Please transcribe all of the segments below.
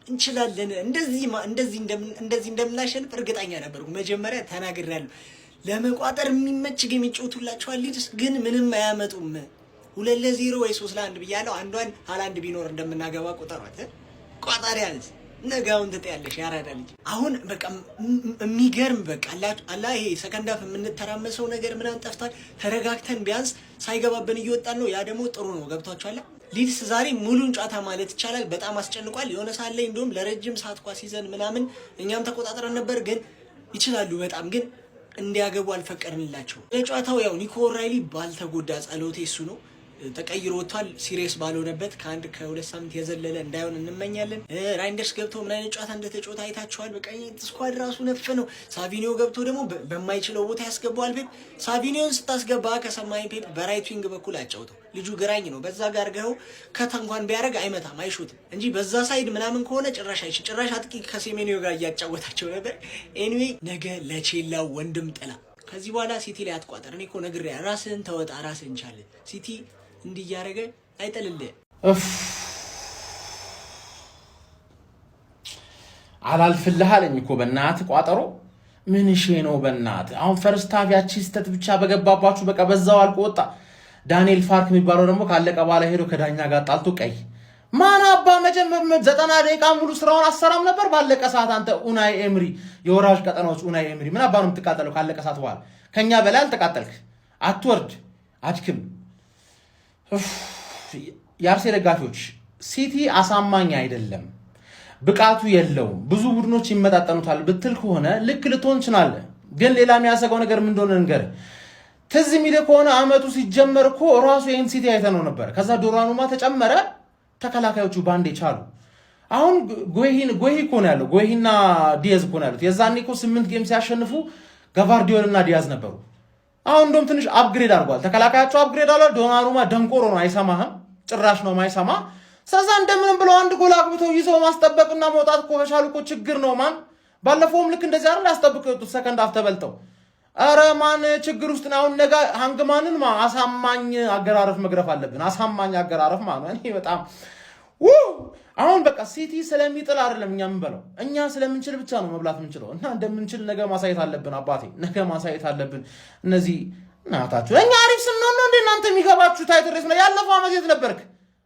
እንችላለን እንደዚህ እንደምናሸንፍ እርግጠኛ ነበርኩ። መጀመሪያ ተናግሬያለሁ። ለመቋጠር የሚመች ጌም ይጫወቱላችኋል ሊድስ ግን ምንም አያመጡም። 2-0 ወይ 3-1 ብያለሁ። አንዷን ሃላንድ ቢኖር እንደምናገባ ቁጠሯት። ቋጣሪ አንስ ነጋውን ትጠያለሽ ያራዳ ልጅ። አሁን በቃ የሚገርም በቃ አላህ ይሄ ሰከንድ ሃፍ የምንተራመሰው ነገር ምናምን ጠፍቷል። ተረጋግተን ቢያንስ ሳይገባብን እየወጣን ነው። ያ ደግሞ ጥሩ ነው። ገብቷችኋል? ሊድስ ዛሬ ሙሉን ጨዋታ ማለት ይቻላል በጣም አስጨንቋል። የሆነ ሰዓት ላይ እንደውም ለረጅም ሰዓት ኳስ ይዘን ምናምን እኛም ተቆጣጥረን ነበር። ግን ይችላሉ በጣም ግን እንዲያገቡ አልፈቀድንላቸው። ለጨዋታው ያው ኒኮ ኦራይሊ ባልተጎዳ ጸሎቴ እሱ ነው ተቀይሮ ወጥቷል። ሲሪየስ ባልሆነበት ከ2 ሳምንት የዘለለ እንዳይሆን እንመኛለን። ራይንደርስ ገብቶ ምን አይነት ጨዋታ እንደተጫወተ አይታችኋል። በቃ ስኳድ ራሱ ነፍ ነው። ሳቪኒዮ ገብቶ ደግሞ በማይችለው ቦታ ያስገባዋል ፔፕ። ሳቪኒዮን ስታስገባ ከሰማይ ፔፕ በራይት ዊንግ በኩል አጫውተው። ልጁ ግራኝ ነው። በዛ ጋር ገው ከተንኳን ቢያደርግ አይመታም አይሹትም እንጂ በዛ ሳይድ ምናምን ከሆነ ጭራሽ አጥቂ ከሴሜኒዮ ጋር እያጫወታቸው ነበር። ኤኒዌይ ነገ ለቼላው ወንድም ጥላ። ከዚህ በኋላ ሲቲ ላይ አትቋጠር። እኔ እኮ ነግሬያ ራስህን ተወጣ ራስህን ቻለ። ሲቲ እንዲያረገ አይጠልልህ። አላልፍልህ አለኝ እኮ በእናትህ ቋጠሮ ምን እሺ ነው በእናትህ። አሁን ፈርስት ሃፍ ያቺ ስተት ብቻ በገባባችሁ በቃ በዛው አልቆ ወጣ። ዳንኤል ፋርክ የሚባለው ደግሞ ካለቀ በኋላ ሄዶ ከዳኛ ጋር ጣልቶ ቀይ ማን አባ መጀመር 90 ደቂቃ ሙሉ ስራውን አሰራም ነበር። ባለቀ ሰዓት አንተ ኡናይ ኤምሪ የወራጅ ቀጠናዎች ኡናይ ኤምሪ ምን አባ ነው የምትቃጠለው? ካለቀ ሰዓት በኋላ ከኛ በላይ አልተቃጠልክ። አትወርድ አድክም። የአርሴ ደጋፊዎች ሲቲ አሳማኝ አይደለም፣ ብቃቱ የለውም፣ ብዙ ቡድኖች ይመጣጠኑታል ብትል ከሆነ ልክ ልትሆን ትችላለህ። ግን ሌላ የሚያሰጋው ነገር ምን እንደሆነ ንገር። ትዝ የሚልህ ከሆነ አመቱ ሲጀመር እኮ ራሱ ይህን ሲቲ አይተነው ነበር። ከዛ ዶራኑማ ተጨመረ፣ ተከላካዮቹ ባንዴ ቻሉ። አሁን ጎሂ እኮ ነው ያለው፣ ጎሂና ዲያዝ እኮ ነው ያሉት። የዛኔ እኮ 8 ጌም ሲያሸንፉ ጋቫርዲዮል እና ዲያዝ ነበሩ። አሁን እንደውም ትንሽ አፕግሬድ አድርጓል። ተከላካያቸው አፕግሬድ አለ። ዶናሩማ ደንቆሮ ነው፣ አይሰማህም፣ ጭራሽ ነው ማይሰማ። ስለዛ እንደምንም ብለው አንድ ጎል አግብተው ይዘው ማስጠበቅና መውጣት እኮ ከቻሉ እኮ ችግር ነው ማን። ባለፈውም ልክ እንደዚህ አይደል ያስጠብቀው የወጡት ሰከንድ ሃፍ ተበልተው። አረ ማን ችግር ውስጥ ነው አሁን። ነገ ሃንግማንን አሳማኝ አገራረፍ መግረፍ አለብን። አሳማኝ አገራረፍ ማለት ነው። እኔ በጣም አሁን በቃ ሲቲ ስለሚጥል አይደለም እኛ የምንበለው፣ እኛ ስለምንችል ብቻ ነው መብላት የምንችለው። እና እንደምንችል ነገ ማሳየት አለብን። አባቴ ነገ ማሳየት አለብን። እነዚህ እናታችሁ እኛ አሪፍ ስንሆን ነው እንደ እናንተ የሚገባችሁ። ታይትል ሬስ ነው ያለፈው ዓመት የት ነበርክ?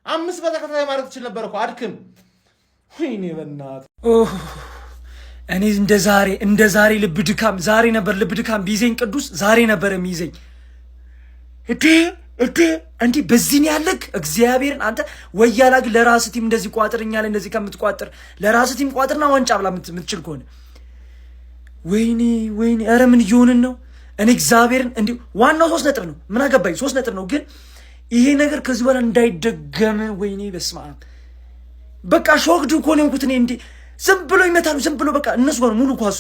5 በተከታታይ ማድረግ ትችል ነበር እኮ አድክም። ወይኔ በእናትህ እኔ እንደ ዛሬ ልብ ድካም ዛሬ ነበር ልብ ድካም ቢይዘኝ ቅዱስ ዛሬ ነበር የሚይዘኝ። እንዲህ በዚህ ነው ያለክ እግዚአብሔርን። አንተ ወያላ ግን ለራስህ ቲም እንደዚህ ቋጥርኛ ላይ እንደዚህ ከምትቋጥር ለራስህ ቲም ቋጥርና ዋንጫ ብላ የምትችል ከሆነ ወይኔ ኧረ ምን እየሆንን ነው? እኔ እግዚአብሔርን እንዲህ ዋናው 3 ነጥብ ነው። ምን አገባኝ 3 ነጥብ ነው። ግን ይሄ ነገር ከዚህ በኋላ እንዳይደገም ወይኔ በስመ አብ። በቃ ሾክድ እኮ ነው እንኩት። እኔ እንዲህ ዝም ብሎ ይመታሉ ዝም ብሎ በቃ እነሱ ጋር ሙሉ ኳሱ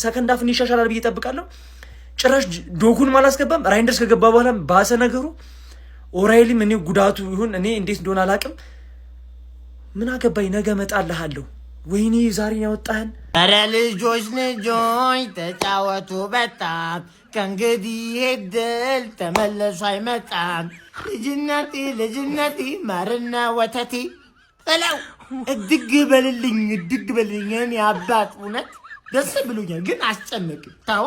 ሰከንድ ሃፍ ይሻሻላል ብዬ እጠብቃለሁ። ጭራሽ ዶኩን አላስገባም። ራይንደርስ ከገባ በኋላ ባሰ ነገሩ። ኦራይሊም እኔ ጉዳቱ ይሁን እኔ እንዴት እንደሆነ አላውቅም። ምን አገባኝ ነገ እመጣልሃለሁ። ወይኔ ዛሬ ያወጣህን። ኧረ ልጆች ተጫወቱ በጣም ከእንግዲህ ሄደል ተመለሱ አይመጣም። ልጅነቴ ማርና ወተቴ በለው። እድግ በልልኝ እኔ አባት እውነት ደስ ብሎኛል። ግን አስጨነቅ። ተዋ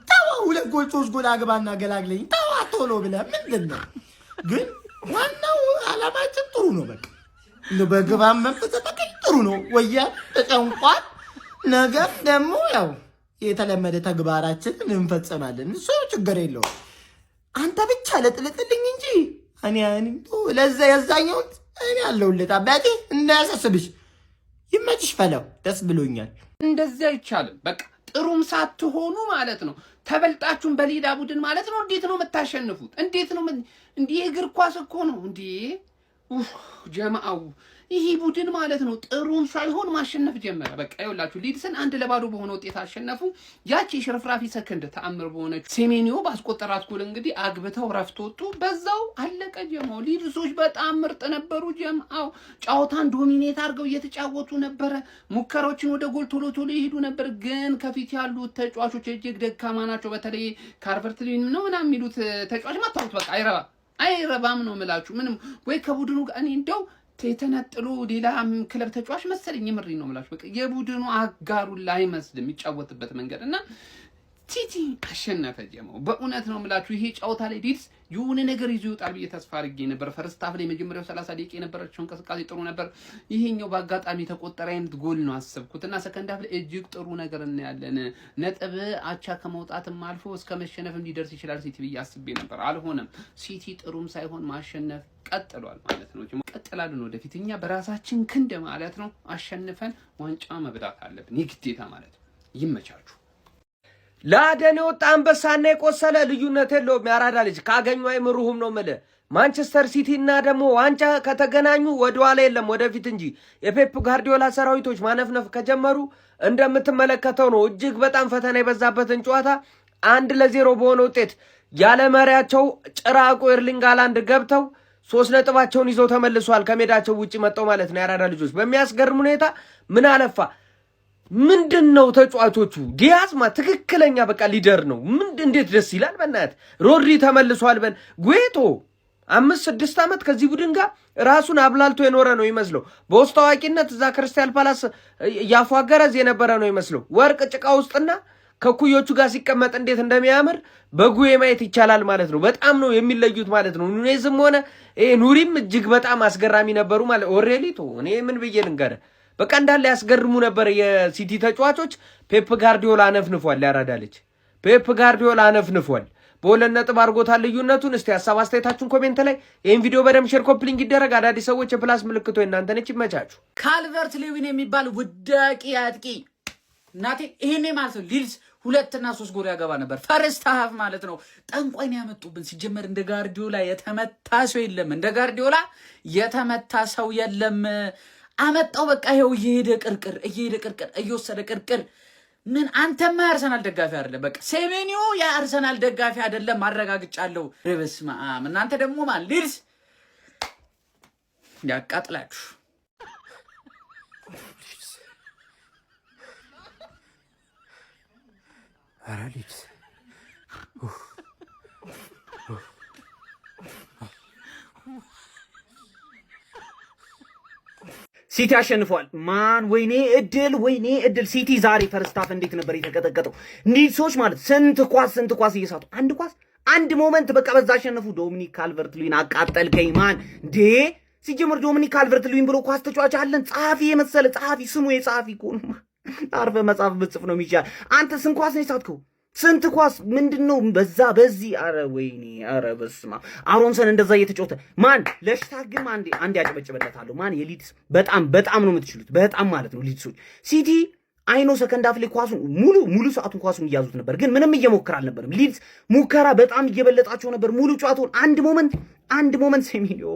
2 ጎል 3 ጎል አግባና ገላግለኝ። ተዋ ቶሎ ብለህ ምንድን ነው ግን ዋናው አላማችን ጥሩ ነው። በቃ እንደው በግባም መንፈስ ተጠቀኝ ጥሩ ነው። ወያ ተጨንቋል። ነገም ደግሞ ያው የተለመደ ተግባራችንን እንፈጽማለን። እሱ ችግር የለውም። አንተ ብቻ ለጥልጥልኝ እንጂ እኔ ለዛ ያዛኛው እኔ አለሁልህ አባቴ። እንዳያሳስብሽ። ይመችሽ ፈለው። ደስ ብሎኛል። እንደዚህ አይቻልም። በቃ ጥሩም ሳትሆኑ ማለት ነው ተበልጣችሁን በሌላ ቡድን ማለት ነው። እንዴት ነው የምታሸንፉት? እንዴት ነው እንዴ? እግር ኳስ እኮ ነው እንዴ ጀማአው። ይሄ ቡድን ማለት ነው ጥሩም ሳይሆን ማሸነፍ ጀመረ። በቃ ይኸውላችሁ ሊድስን 1-0 በሆነ ውጤት አሸነፉ። ያቺ ሽርፍራፊ ሰከንድ ተአምር በሆነች ሴሜኒዮ ባስቆጠራት ጎል እንግዲህ አግብተው ረፍት ወጡ። በዛው አለቀ ጀማው። ሊድሶች በጣም ምርጥ ነበሩ ጀማው። ጫወታን ዶሚኔት አድርገው እየተጫወቱ ነበረ። ሙከራዎችን ወደ ጎል ቶሎ ይሄዱ ነበር። ግን ከፊት ያሉት ተጫዋቾች እጅግ ደካማ ናቸው። በተለይ ካርቨርትሊን ነው ምናምን የሚሉት ተጫዋች ማታውት በቃ አይረባም ነው የምላችሁ። ምንም ወይ ከቡድኑ ጋር እኔ እንደው የተነጥሎ ሌላ ክለብ ተጫዋች መሰለኝ የምሪ ነው ማለት በቃ የቡድኑ አጋሩ ላይ መስልም ይጫወትበት መንገድ እና ሲቲ አሸነፈ ጀማው በእውነት ነው የምላችሁ ይሄ ጫውታ ላይ ዲድስ የሆነ ነገር ይዞ ይወጣል ብዬ ተስፋ አድርጌ ነበር ፈርስት ሃፍ ላይ መጀመሪያው 30 ደቂቃ የነበረችው እንቅስቃሴ ጥሩ ነበር ይሄኛው በአጋጣሚ ተቆጠረ አይነት ጎል ነው አሰብኩትና ሰከንድ ሃፍ ላይ እጅግ ጥሩ ነገር እናያለን ነጥብ አቻ ከመውጣትም አልፎ እስከ መሸነፍም ሊደርስ ይችላል ሲቲ ብዬ አስቤ ነበር አልሆነም ሲቲ ጥሩም ሳይሆን ማሸነፍ ቀጥሏል ማለት ነው ቀጥላልን ወደፊት እኛ በራሳችን ክንድ ማለት ነው አሸንፈን ዋንጫ መብላት አለብን የግዴታ ማለት ነው ይመቻቹ ለአደን የወጣ አንበሳና የቆሰለ ልዩነት የለውም ያራዳ ልጅ ካገኙ አይምሩህም ነው የምልህ ማንቸስተር ሲቲ እና ደግሞ ዋንጫ ከተገናኙ ወደኋላ የለም ወደፊት እንጂ የፔፕ ጋርዲዮላ ሰራዊቶች ማነፍነፍ ከጀመሩ እንደምትመለከተው ነው እጅግ በጣም ፈተና የበዛበትን ጨዋታ 1-0 በሆነ ውጤት ያለ መሪያቸው ጭራቁ ኤርሊንግ ሃላንድ ገብተው 3 ነጥባቸውን ይዘው ተመልሷል ከሜዳቸው ውጪ መጣው ማለት ነው ያራዳ ልጆች በሚያስገርም ሁኔታ ምን አለፋ ምንድነው ተጫዋቾቹ ዲያዝማ ትክክለኛ በቃ ሊደር ነው እንዴት ደስ ይላል በእናት ሮድሪ ተመልሷል በል ጉዌቶ 5-6 አመት ከዚህ ቡድን ጋር ራሱን አብላልቶ የኖረ ነው ይመስለው በውስጥ ታዋቂነት እዛ ክሪስታል ፓላስ ያፏገረዝ የነበረ ነው ይመስለው ወርቅ ጭቃ ውስጥና ከኩዮቹ ጋር ሲቀመጥ እንዴት እንደሚያምር በጉዌ ማየት ይቻላል ማለት ነው በጣም ነው የሚለዩት ማለት ነው ኑኔዝም ሆነ ኑሪም እጅግ በጣም አስገራሚ ነበሩ ማለት ኦሬሊቶ እኔ ምን ብዬ ልንገርህ በቃ እንዳለ ያስገርሙ ነበር የሲቲ ተጫዋቾች ፔፕ ጋርዲዮላ አነፍንፏል ያራዳለች ፔፕ ጋርዲዮላ አነፍንፏል በሁለት ነጥብ አድርጎታል ልዩነቱን እስቲ ሐሳብ አስተያየታችሁን ኮሜንት ላይ ይሄን ቪዲዮ በደም ሼር ኮፕሊንግ ይደረግ አዳዲስ ሰዎች የፕላስ ምልክቶ እናንተ ነች ይመቻችሁ ካልቨርት ሌዊን የሚባል ውዳቂ አጥቂ ናቴ ይሄኔ ማለት ነው ሊድስ 2 እና 3 ጎል ያገባ ነበር ፈርስት ሃፍ ማለት ነው ጠንቋይን ያመጡብን ሲጀመር እንደ ጋርዲዮላ የተመታ ሰው የለም እንደ ጋርዲዮላ የተመታ ሰው የለም አመጣው በቃ ይሄው እየሄደ ቅርቅር እየወሰደ ቅርቅር ምን አንተማ አርሰናል ደጋፊ አይደለም በቃ ሴሜኒዮ የአርሰናል ደጋፊ አይደለም ማረጋግጫለሁ በስመ አብ እናንተ ደግሞ ማለት ሊድስ ያቃጥላችሁ ኧረ ሊድስ ሲቲ አሸንፏል ማን ወይኔ እድል ሲቲ ዛሬ ፈርስት ሃፍ እንዴት ነበር የተቀጠቀጠው ኒድሶች ማለት ስንት ኳስ እየሳቱ አንድ ሞመንት በቃ በዛ አሸነፉ ዶሚኒክ ካልቨርት ሉዊን አቃጠልከኝ ማን እንዴ ሲጀምር ዶሚኒክ ካልቨርት ሉዊን ብሎ ኳስ ተጫዋች አለን ጻፊ የመሰለ ጻፊ ስሙ የጻፊ ኮን አርፈ መጻፍ ብጽፍ ነው የሚቻል አንተ ስንት ኳስ ነው የሳትከው ስንት ኳስ ምንድነው በዚህ አረ ወይኔ አረ በስማ አሮንሰን እንደዛ እየተጫወተ ማን ለሽታግም አንዴ ያጨበጨበለታለሁ ማን የሊድስ በጣም ነው የምትችሉት በጣም ማለት ነው ሊድሶች ሲቲ አይኖ ሰከንድ ሃፍ ላይ ኳሱን ሙሉ ሰዓቱን ኳሱን እያዙት ነበር ግን ምንም እየሞከረ አልነበረም ሊድስ ሙከራ በጣም እየበለጣቸው ነበር ሙሉ ጨዋታውን አንድ ሞመንት ሴሚኒዮ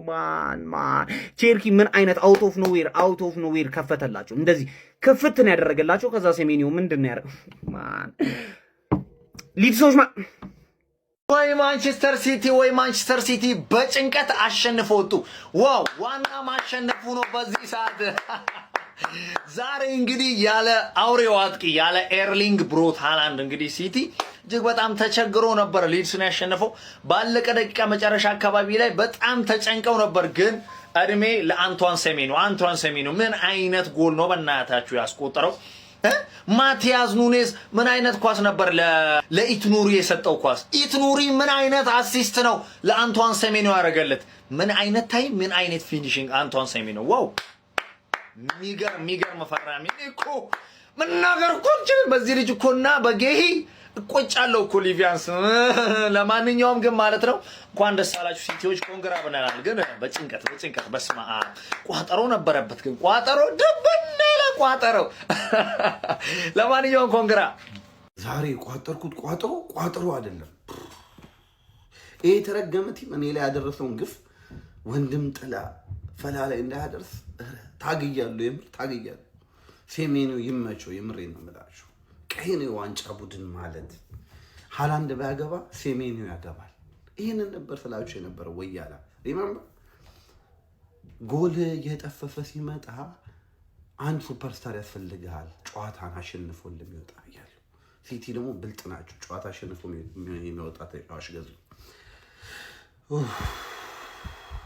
ማን ቼርኪ ምን አይነት አውት ኦፍ ኖዌር ከፈተላቸው እንደዚህ ክፍት ነው ያደረገላቸው ከዛ ሴሚኒዮ ምንድነው ያደረገው ማን ሊድሶች ወይ ማንቸስተር ሲቲ በጭንቀት አሸንፈው ወጡ ዋው ዋና ማሸነፉ ነው በዚህ ሰዓት ዛሬ እንግዲህ ያለ አውሬው አጥቂ ያለ ኤርሊንግ ብሮት ሃላንድ እንግዲህ ሲቲ እጅግ በጣም ተቸግሮ ነበር ሊድስን ያሸነፈው ባለቀ ደቂቃ መጨረሻ አካባቢ ላይ በጣም ተጨንቀው ነበር ግን እድሜ ለአንቷን ሴሜኒዮ ምን አይነት ጎል ነው በእናታችሁ ያስቆጠረው ማቲያስ ኑኔዝ ምን አይነት ኳስ ነበር ለኢትኑሪ የሰጠው ኳስ ኢትኑሪ ምን አይነት አሲስት ነው ለአንቷን ሴሜኒዮ ያደረገለት ምን አይነት ታይም ምን አይነት ፊኒሺንግ አንቷን ሴሜኒዮ ዋው ሚገርም ፈራሚ እኮ መናገር እኮ በዚህ ልጅ እኮና በጌሂ እቆጫለሁ እኮ ሊቪያንስ ለማንኛውም ግን ማለት ነው እንኳን ደስ አላችሁ ሲቲዎች ኮንግራ ብለናል ግን በጭንቀት በስማ ቋጠሮ ነበረበት ግን ቋጠሮ ደበናለ ቋጠሮ ለማንኛውም ኮንግራ ዛሬ ቋጠርኩት ቋጠሮ አይደለም ይሄ ተረገመት እኔ ላይ ያደረሰውን ግፍ ወንድም ጥላ ፈላ ላይ እንዳያደርስ ታግያለሁ ሴሜኒዮ ይመቸው የምሬን ነው የምላችሁ ቀይኔ ዋንጫ ቡድን ማለት ሃላንድ ባያገባ ሴሜኒዮ ያገባል ይሄንን ነበር ስላችሁ የነበረው ወያላ ሪመምበር ጎል የጠፈፈ ሲመጣ አንድ ሱፐርስታር ያስፈልጋል ጨዋታን አሸንፎ እንደሚወጣ ያለው ሲቲ ደግሞ ብልጥ ናቸው ጨዋታ አሸንፎ የሚወጣ ተጫዋች ገዙ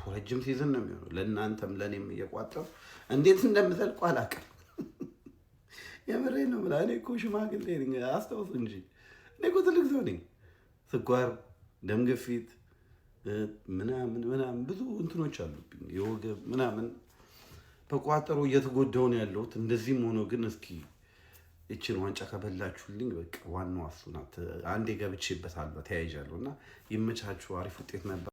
ረጅም ሲዝን ነው የሚሆነው። ለእናንተም ለእኔም እየቋጠሩ እንዴት እንደምዘልቁ አላውቅም። የምሬን ነው የምልህ። እኔ እኮ ሽማግሌ ነኝ አስታውስ እንጂ እኔ እኮ ትልቅ ሰው ነኝ። ስኳር፣ ደም ግፊት ምናምን ብዙ እንትኖች አሉብኝ፣ የወገብ ምናምን በቋጠሮ እየተጎዳሁ ነው ያለሁት። እንደዚህም ሆኖ ግን እስኪ እችን ዋንጫ ከበላችሁልኝ በቃ ዋናው እሱ ናት። አንዴ ገብቼበታለሁ ተያይዣለሁ እና ይመቻችሁ። አሪፍ ውጤት ነበር።